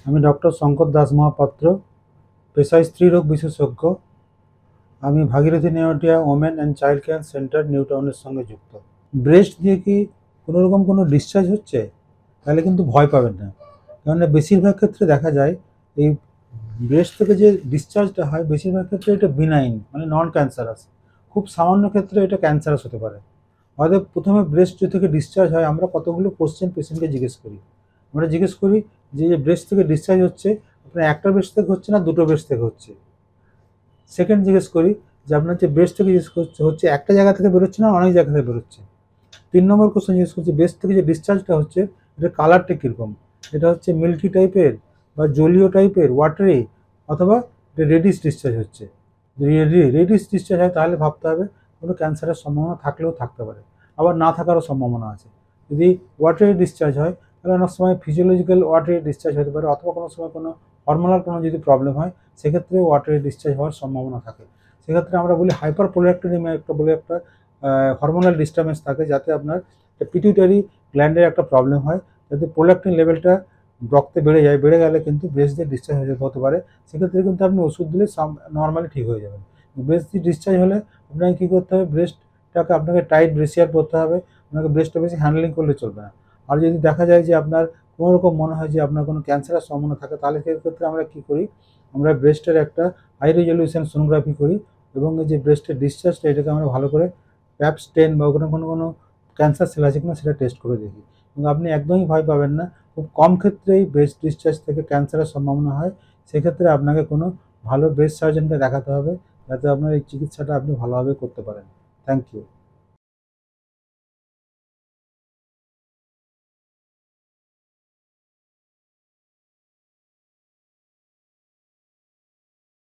আমি ডক্টর শঙ্কর দাস মহাপাত্র, পেশায় স্ত্রীরোগ বিশেষজ্ঞ। আমি Bhagirathi Neotia woman and child care centre new টাউনের সঙ্গে যুক্ত। ব্রেস্ট দিয়ে কি কোনোরকম কোনো ডিসচার্জ হচ্ছে, তাহলে কিন্তু ভয় পাবেন না। কেননা বেশিরভাগ ক্ষেত্রে দেখা যায় এই ব্রেস্ট থেকে যে ডিসচার্জটা হয় বেশিরভাগ ক্ষেত্রে এটা বিনাইন, মানে নন ক্যান্সারাস। খুব সামান্য ক্ষেত্রে এটা ক্যান্সারাস হতে পারে। অতএব প্রথমে ব্রেস্ট থেকে ডিসচার্জ হয়, আমরা কতগুলো কোশ্চেন পেশেন্টকে জিজ্ঞেস করি। আমরা জিজ্ঞেস করি যে ব্রেস্ট থেকে ডিসচার্জ হচ্ছে আপনার একটা ব্রেস্ট থেকে হচ্ছে না দুটো ব্রেস্ট থেকে হচ্ছে। সেকেন্ড জিজ্ঞেস করি যে আপনার যে ব্রেস্ট থেকে হচ্ছে একটা জায়গা থেকে বেরোচ্ছে না অনেক জায়গা থেকে বেরোচ্ছে। 3 নম্বর কোশ্চেন জিজ্ঞেস করছি ব্রেস্ট থেকে যে ডিসচার্জটা হচ্ছে এটা কালারটা কীরকম, এটা হচ্ছে মিল্কি টাইপের বা জলীয় টাইপের ওয়াটারি, অথবা এটা রেডিশ ডিসচার্জ হচ্ছে। যদি রেডিশ ডিসচার্জ হয় তাহলে ভাবতে হবে কোনো ক্যান্সারের সম্ভাবনা থাকলেও থাকতে পারে, আবার না থাকারও সম্ভাবনা আছে। যদি ওয়াটারি ডিসচার্জ হয় তাহলে অনেক সময় ফিজিওলজিক্যাল ওয়াটারি ডিসচার্জ হতে পারে, অথবা কোনো সময় কোনো হরমোনাল কোনো যদি প্রবলেম হয় সেক্ষেত্রে ওয়াটারি ডিসচার্জ হওয়ার সম্ভাবনা থাকে। সেক্ষেত্রে আমরা বলি হাইপার প্রোল্যাক্টিনিমিয়া একটা বলে একটা হরমোনাল ডিস্টার্বেন্স থাকে, যাতে আপনার পিটিউটারি গ্ল্যান্ডের একটা প্রবলেম হয়, যাতে প্রোল্যাক্টিন লেভেলটা রক্তে বেড়ে যায়, বেড়ে গেলে কিন্তু ব্রেস্ট দিয়ে ডিসচার্জ হতে পারে। সেক্ষেত্রে কিন্তু আপনি ওষুধ দিলে নর্মালি ঠিক হয়ে যাবেন। ব্রেস্ট দিয়ে ডিসচার্জ হলে আপনাকে কী করতে হবে, ব্রেস্টটাকে আপনাকে টাইট ব্রেসিয়ার করতে হবে, আপনাকে ব্রেস্টটা বেশি হ্যান্ডলিং করলে চলবে না। আর যদি দেখা যায় যে আপনার কোনো রকম মনে হয় যে আপনার কোনো ক্যান্সারের সম্ভাবনা থাকে, তাহলে সেক্ষেত্রে আমরা কী করি, আমরা ব্রেস্টের একটা হাই রেজলিউশন সোনোগ্রাফি করি, এবং এই যে ব্রেস্টের ডিসচার্জটা এটাকে আমরা ভালো করে প্যাপ স্টেন বা ওখানে কোনো ক্যান্সার সেল আছে কিনা সেটা টেস্ট করে দেখি। এবং আপনি একদমই ভয় পাবেন না, খুব কম ক্ষেত্রেই ব্রেস্ট ডিসচার্জ থেকে ক্যান্সারের সম্ভাবনা হয়। সেক্ষেত্রে আপনাকে কোনো ভালো ব্রেস্ট সার্জনকে দেখাতে হবে, যাতে আপনার এই চিকিৎসাটা আপনি ভালোভাবে করতে পারেন। Thank you.